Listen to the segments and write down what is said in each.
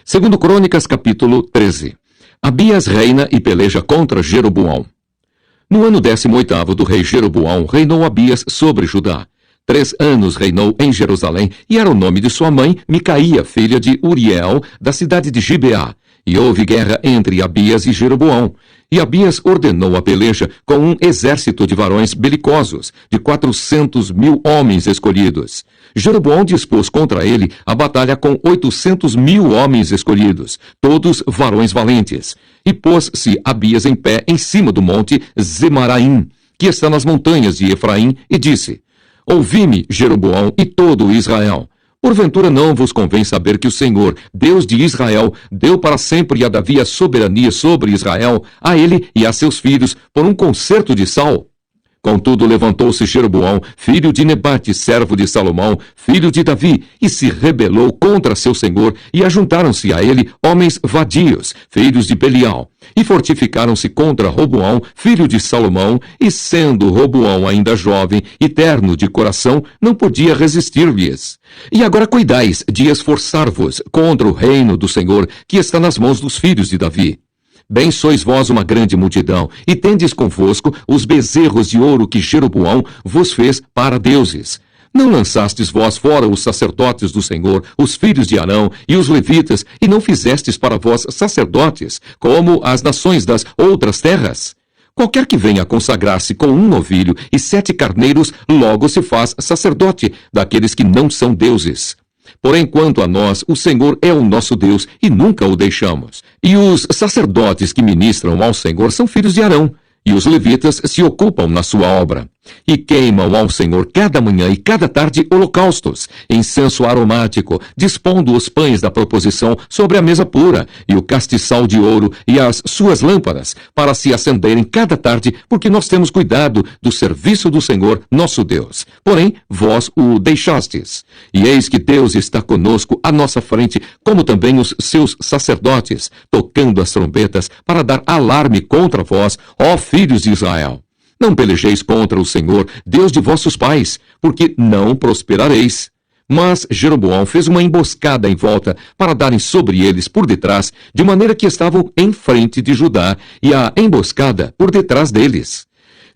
Segundo Crônicas, capítulo 13. Abias reina e peleja contra Jeroboão. No ano 18º do rei Jeroboão, reinou Abias sobre Judá. 3 anos reinou em Jerusalém, e era o nome de sua mãe, Micaía, filha de Uriel, da cidade de Gibeá. E houve guerra entre Abias e Jeroboão. E Abias ordenou a peleja com um exército de varões belicosos, de 400.000 homens escolhidos. Jeroboão dispôs contra ele a batalha com 800.000 homens escolhidos, todos varões valentes. E pôs-se Abias em pé em cima do monte Zemaraim, que está nas montanhas de Efraim, e disse: Ouvi-me, Jeroboão e todo Israel. Porventura não vos convém saber que o Senhor, Deus de Israel, deu para sempre a Davi a soberania sobre Israel, a ele e a seus filhos, por um concerto de sal? Contudo, levantou-se Jeroboão, filho de Nebate, servo de Salomão, filho de Davi, e se rebelou contra seu senhor, e ajuntaram-se a ele homens vadios, filhos de Belial, e fortificaram-se contra Roboão, filho de Salomão, e sendo Roboão ainda jovem e terno de coração, não podia resistir-lhes. E agora cuidais de esforçar-vos contra o reino do Senhor, que está nas mãos dos filhos de Davi. Bem sois vós uma grande multidão, e tendes convosco os bezerros de ouro que Jeroboão vos fez para deuses. Não lançastes vós fora os sacerdotes do Senhor, os filhos de Arão e os levitas, e não fizestes para vós sacerdotes, como as nações das outras terras? Qualquer que venha consagrar-se com um novilho e 7 carneiros, logo se faz sacerdote daqueles que não são deuses. Porém, quanto a nós, o Senhor é o nosso Deus, e nunca o deixamos. E os sacerdotes que ministram ao Senhor são filhos de Arão, e os levitas se ocupam na sua obra. E queimam ao Senhor cada manhã e cada tarde holocaustos, incenso aromático, dispondo os pães da proposição sobre a mesa pura, e o castiçal de ouro e as suas lâmpadas, para se acenderem cada tarde, porque nós temos cuidado do serviço do Senhor, nosso Deus. Porém, vós o deixastes. E eis que Deus está conosco à nossa frente, como também os seus sacerdotes, tocando as trombetas para dar alarme contra vós, ó filhos de Israel. Não pelejeis contra o Senhor, Deus de vossos pais, porque não prosperareis. Mas Jeroboão fez uma emboscada em volta para darem sobre eles por detrás, de maneira que estavam em frente de Judá, e a emboscada por detrás deles.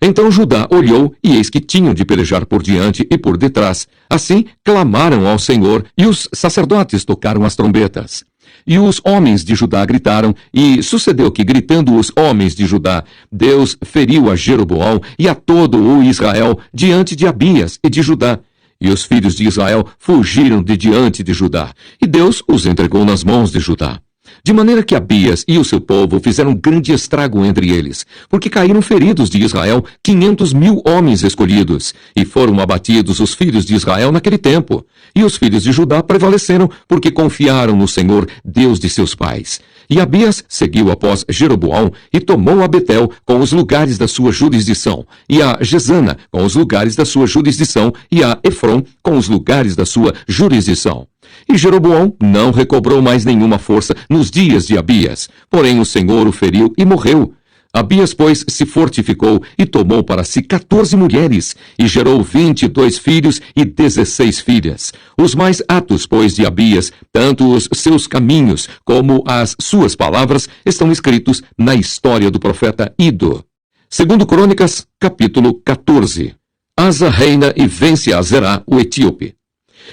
Então Judá olhou, e eis que tinham de pelejar por diante e por detrás. Assim clamaram ao Senhor, e os sacerdotes tocaram as trombetas. E os homens de Judá gritaram, e sucedeu que, gritando os homens de Judá, Deus feriu a Jeroboão e a todo o Israel diante de Abias e de Judá. E os filhos de Israel fugiram de diante de Judá, e Deus os entregou nas mãos de Judá. De maneira que Abias e o seu povo fizeram grande estrago entre eles, porque caíram feridos de Israel 500.000 homens escolhidos, e foram abatidos os filhos de Israel naquele tempo. E os filhos de Judá prevaleceram, porque confiaram no Senhor, Deus de seus pais. E Abias seguiu após Jeroboão, e tomou a Betel com os lugares da sua jurisdição, e a Gesana com os lugares da sua jurisdição, e a Efron com os lugares da sua jurisdição. E Jeroboão não recobrou mais nenhuma força nos dias de Abias, porém o Senhor o feriu e morreu. Abias, pois, se fortificou e tomou para si 14 mulheres, e gerou 22 filhos e 16 filhas. Os mais atos, pois, de Abias, tanto os seus caminhos como as suas palavras, estão escritos na história do profeta Ido. Segundo Crônicas, capítulo 14. Asa reina e vence a Zerá, o etíope.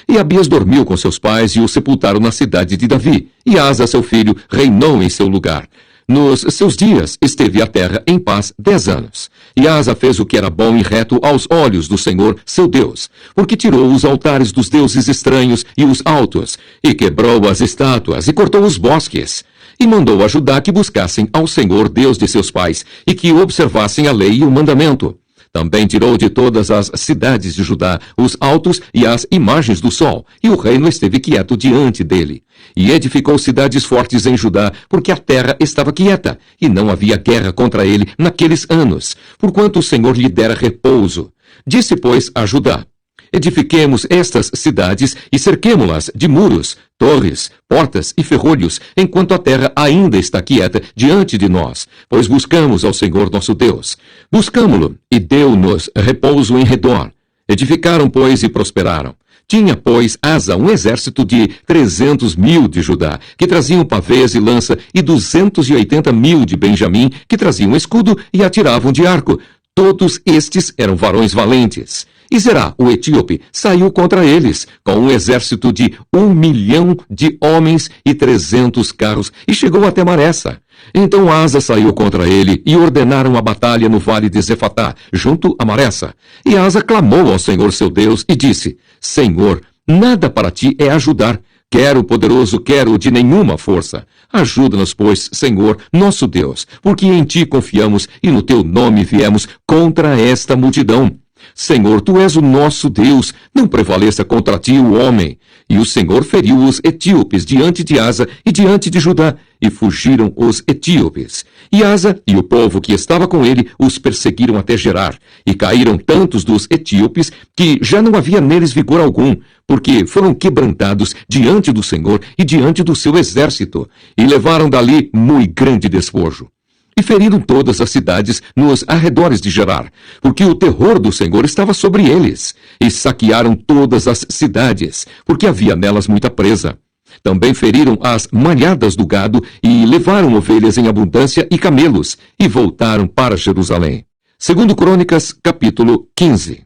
E Abias dormiu com seus pais e o sepultaram na cidade de Davi, e Asa, seu filho, reinou em seu lugar. Nos seus dias esteve a terra em paz 10 anos. E Asa fez o que era bom e reto aos olhos do Senhor, seu Deus, porque tirou os altares dos deuses estranhos e os altos, e quebrou as estátuas, e cortou os bosques. E mandou a Judá que buscassem ao Senhor, Deus de seus pais, e que observassem a lei e o mandamento. Também tirou de todas as cidades de Judá os altos e as imagens do sol, e o reino esteve quieto diante dele. E edificou cidades fortes em Judá, porque a terra estava quieta, e não havia guerra contra ele naqueles anos, porquanto o Senhor lhe dera repouso. Disse, pois, a Judá: edifiquemos estas cidades e cerquemo-las de muros, torres, portas e ferrolhos, enquanto a terra ainda está quieta diante de nós, pois buscamos ao Senhor nosso Deus. Buscamo-lo, e deu-nos repouso em redor. Edificaram, pois, e prosperaram. Tinha, pois, Asa um exército de 300.000 de Judá, que traziam pavês e lança, e 280.000 de Benjamim, que traziam escudo e atiravam de arco. Todos estes eram varões valentes. E Zerá, o etíope, saiu contra eles, com um exército de 1.000.000 de homens e 300 carros, e chegou até Maressa. Então Asa saiu contra ele, e ordenaram a batalha no vale de Zefatá, junto a Maressa. E Asa clamou ao Senhor seu Deus, e disse: Senhor, nada para ti é ajudar. Quero o poderoso, quero de nenhuma força. Ajuda-nos, pois, Senhor, nosso Deus, porque em ti confiamos, e no teu nome viemos contra esta multidão. Senhor, tu és o nosso Deus, não prevaleça contra ti o homem. E o Senhor feriu os etíopes diante de Asa e diante de Judá, e fugiram os etíopes. E Asa e o povo que estava com ele os perseguiram até Gerar, e caíram tantos dos etíopes que já não havia neles vigor algum, porque foram quebrantados diante do Senhor e diante do seu exército, e levaram dali muito grande despojo. E feriram todas as cidades nos arredores de Gerar, porque o terror do Senhor estava sobre eles. E saquearam todas as cidades, porque havia nelas muita presa. Também feriram as malhadas do gado e levaram ovelhas em abundância e camelos, e voltaram para Jerusalém. Segundo Crônicas, capítulo 15.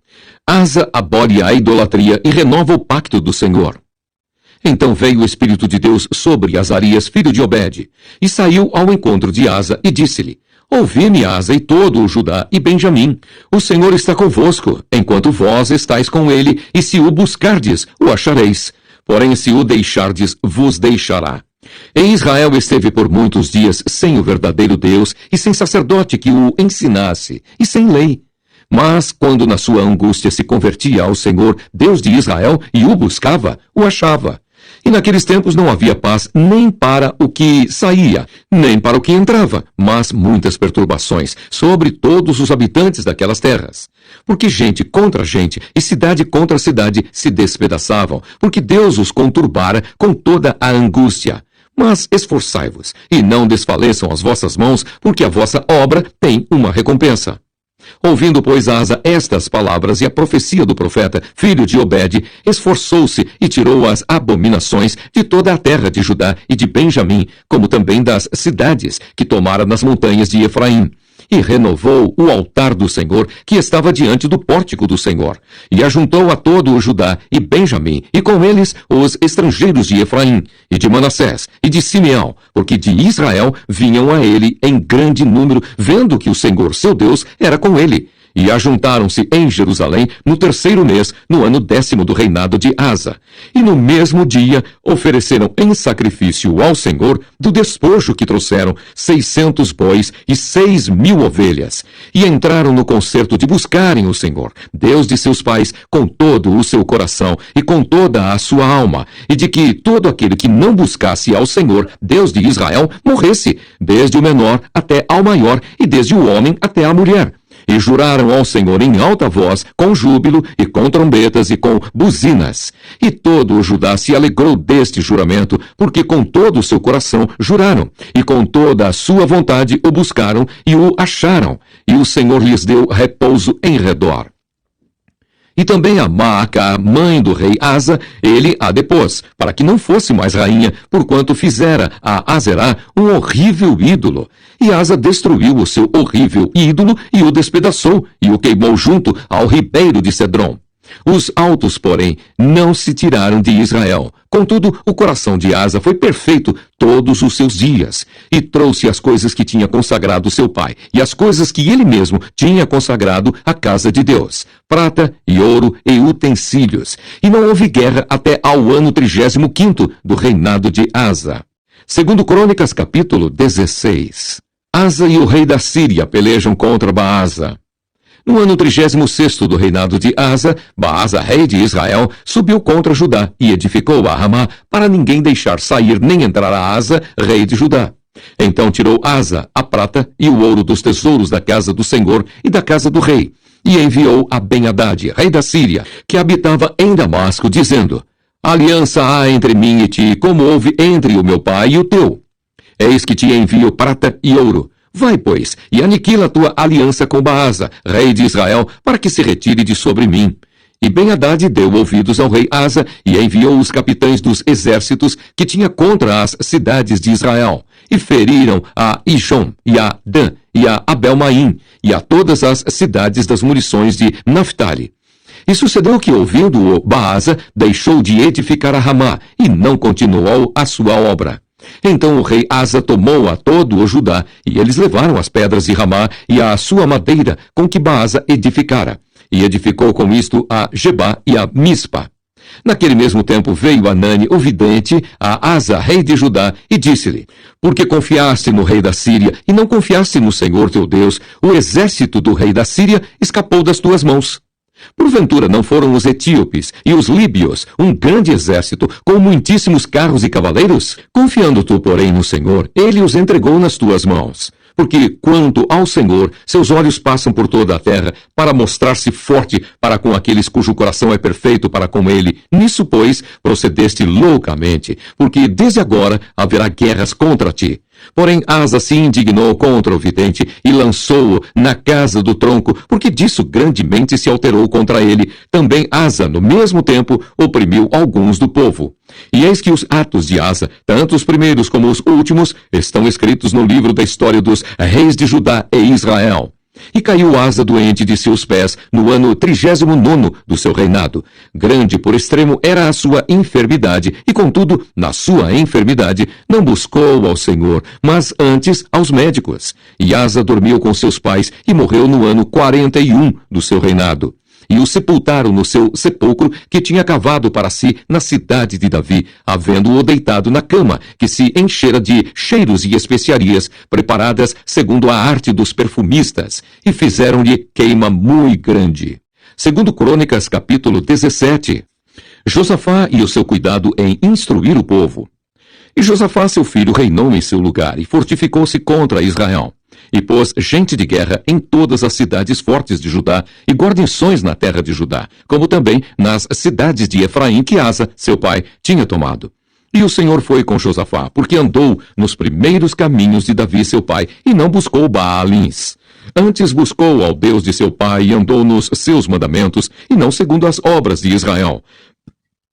Asa abole a idolatria e renova o pacto do Senhor. Então veio o Espírito de Deus sobre Azarias, filho de Obed, e saiu ao encontro de Asa e disse-lhe: Ouvi-me, Asa, e todo o Judá e Benjamim. O Senhor está convosco, enquanto vós estáis com ele, e se o buscardes, o achareis. Porém, se o deixardes, vos deixará. E Israel esteve por muitos dias sem o verdadeiro Deus, e sem sacerdote que o ensinasse, e sem lei. Mas, quando na sua angústia se convertia ao Senhor, Deus de Israel, e o buscava, o achava. E naqueles tempos não havia paz nem para o que saía, nem para o que entrava, mas muitas perturbações sobre todos os habitantes daquelas terras. Porque gente contra gente e cidade contra cidade se despedaçavam, porque Deus os conturbara com toda a angústia. Mas esforçai-vos, e não desfaleçam as vossas mãos, porque a vossa obra tem uma recompensa. Ouvindo, pois, Asa estas palavras e a profecia do profeta, filho de Obed, esforçou-se e tirou as abominações de toda a terra de Judá e de Benjamim, como também das cidades que tomara nas montanhas de Efraim. E renovou o altar do Senhor, que estava diante do pórtico do Senhor. E ajuntou a todo o Judá e Benjamim, e com eles os estrangeiros de Efraim, e de Manassés, e de Simeão, porque de Israel vinham a ele em grande número, vendo que o Senhor, seu Deus, era com ele. E ajuntaram-se em Jerusalém no 3º mês, no ano 10º do reinado de Asa. E no mesmo dia ofereceram em sacrifício ao Senhor do despojo que trouxeram 600 bois e 6.000 ovelhas. E entraram no concerto de buscarem o Senhor, Deus de seus pais, com todo o seu coração e com toda a sua alma, e de que todo aquele que não buscasse ao Senhor, Deus de Israel, morresse, desde o menor até ao maior, e desde o homem até a mulher. E juraram ao Senhor em alta voz, com júbilo, e com trombetas, e com buzinas. E todo o Judá se alegrou deste juramento, porque com todo o seu coração juraram, e com toda a sua vontade o buscaram, e o acharam, e o Senhor lhes deu repouso em redor. E também a Maaca, mãe do rei Asa, ele a depôs, para que não fosse mais rainha, porquanto fizera a Azerá um horrível ídolo. E Asa destruiu o seu horrível ídolo e o despedaçou, e o queimou junto ao ribeiro de Cedrom. Os altos, porém, não se tiraram de Israel. Contudo, o coração de Asa foi perfeito todos os seus dias, e trouxe as coisas que tinha consagrado seu pai, e as coisas que ele mesmo tinha consagrado à casa de Deus, prata e ouro e utensílios. E não houve guerra até ao ano 35º do reinado de Asa. Segundo Crônicas, capítulo 16. Asa e o rei da Síria pelejam contra Baasa. No ano 36º do reinado de Asa, Baasa, rei de Israel, subiu contra Judá e edificou a Ramá, para ninguém deixar sair nem entrar a Asa, rei de Judá. Então tirou Asa a prata e o ouro dos tesouros da casa do Senhor e da casa do rei, e enviou a Ben-Hadad, rei da Síria, que habitava em Damasco, dizendo: Aliança há entre mim e ti, como houve entre o meu pai e o teu. Eis que te envio prata e ouro. Vai, pois, e aniquila a tua aliança com Baasa, rei de Israel, para que se retire de sobre mim. E Ben-Hadad deu ouvidos ao rei Asa e enviou os capitães dos exércitos que tinha contra as cidades de Israel, e feriram a Ijon, e a Dan, e a Abel-Maim, e a todas as cidades das munições de Naphtali. E sucedeu que, ouvindo-o, Baasa deixou de edificar a Ramá, e não continuou a sua obra. Então o rei Asa tomou a todo o Judá, e eles levaram as pedras de Ramá e a sua madeira com que Baasa edificara, e edificou com isto a Gebá e a Mispa. Naquele mesmo tempo veio Anani, o vidente, a Asa, rei de Judá, e disse-lhe: Porque confiaste no rei da Síria e não confiaste no Senhor teu Deus, o exército do rei da Síria escapou das tuas mãos. Porventura não foram os etíopes e os líbios, um grande exército, com muitíssimos carros e cavaleiros? Confiando tu, porém, no Senhor, ele os entregou nas tuas mãos. Porque, quanto ao Senhor, seus olhos passam por toda a terra, para mostrar-se forte para com aqueles cujo coração é perfeito para com ele. Nisso, pois, procedeste loucamente, porque desde agora haverá guerras contra ti. Porém, Asa se indignou contra o vidente e lançou-o na casa do tronco, porque disso grandemente se alterou contra ele. Também Asa, no mesmo tempo, oprimiu alguns do povo. E eis que os atos de Asa, tanto os primeiros como os últimos, estão escritos no livro da história dos reis de Judá e Israel. E caiu Asa doente de seus pés no ano 39º do seu reinado. Grande por extremo era a sua enfermidade, e contudo, na sua enfermidade, não buscou ao Senhor, mas antes aos médicos. E Asa dormiu com seus pais e morreu no ano 41 do seu reinado. E o sepultaram no seu sepulcro que tinha cavado para si na cidade de Davi, havendo-o deitado na cama, que se enchera de cheiros e especiarias, preparadas segundo a arte dos perfumistas, e fizeram-lhe queima muito grande. Segundo Crônicas, capítulo 17. Josafá e o seu cuidado em instruir o povo. E Josafá, seu filho, reinou em seu lugar, e fortificou-se contra Israel. E pôs gente de guerra em todas as cidades fortes de Judá, e guarnições na terra de Judá, como também nas cidades de Efraim que Asa, seu pai, tinha tomado. E o Senhor foi com Josafá, porque andou nos primeiros caminhos de Davi, seu pai, e não buscou Baalins. Antes buscou ao Deus de seu pai e andou nos seus mandamentos, e não segundo as obras de Israel.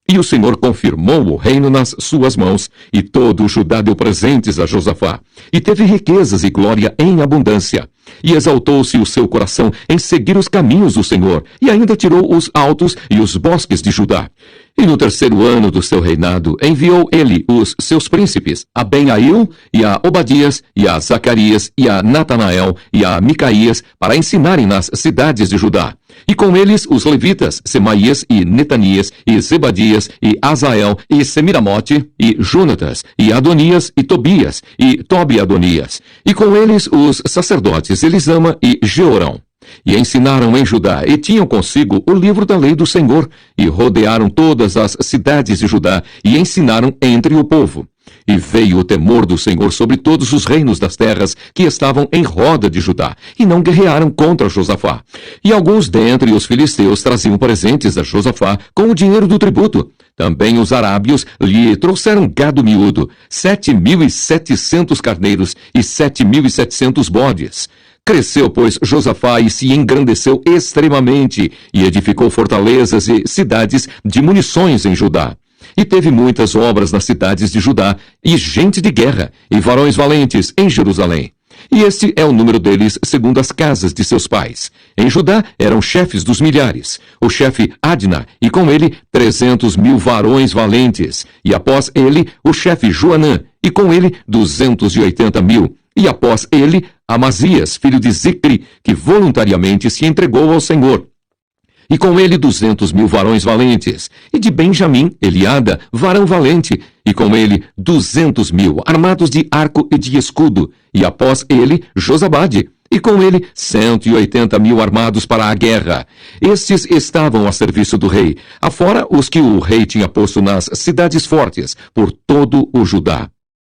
E o Senhor confirmou o reino nas suas mãos, e todo o Judá deu presentes a Josafá, e teve riquezas e glória em abundância. E exaltou-se o seu coração em seguir os caminhos do Senhor, e ainda tirou os altos e os bosques de Judá. E no 3º ano do seu reinado, enviou ele os seus príncipes, a Ben-Ail, e a Obadias, e a Zacarias, e a Natanael, e a Micaías, para ensinarem nas cidades de Judá. E com eles os levitas, Semaías, e Netanias, e Zebadias, e Azael, e Semiramote, e Jonatas, e Adonias, e Tobias, e Tobi-Adonias. E com eles os sacerdotes Elisama e Jeorão. E ensinaram em Judá, e tinham consigo o livro da lei do Senhor, e rodearam todas as cidades de Judá, e ensinaram entre o povo. E veio o temor do Senhor sobre todos os reinos das terras que estavam em roda de Judá, e não guerrearam contra Josafá. E alguns dentre os filisteus traziam presentes a Josafá com o dinheiro do tributo. Também os arábios lhe trouxeram gado miúdo, 7.700 carneiros e 7.700 bodes. Cresceu, pois, Josafá e se engrandeceu extremamente, e edificou fortalezas e cidades de munições em Judá. E teve muitas obras nas cidades de Judá, e gente de guerra, e varões valentes em Jerusalém. E este é o número deles segundo as casas de seus pais. Em Judá eram chefes dos milhares, o chefe Adna, e com ele 300.000 varões valentes, e após ele o chefe Joanã, e com ele 280.000, e após ele Amazias, filho de Zicri, que voluntariamente se entregou ao Senhor. E com ele 200.000 varões valentes, e de Benjamim, Eliada, varão valente, e com ele 200.000 armados de arco e de escudo, e após ele Josabade, e com ele 180.000 armados para a guerra. Estes estavam a serviço do rei, afora os que o rei tinha posto nas cidades fortes, por todo o Judá.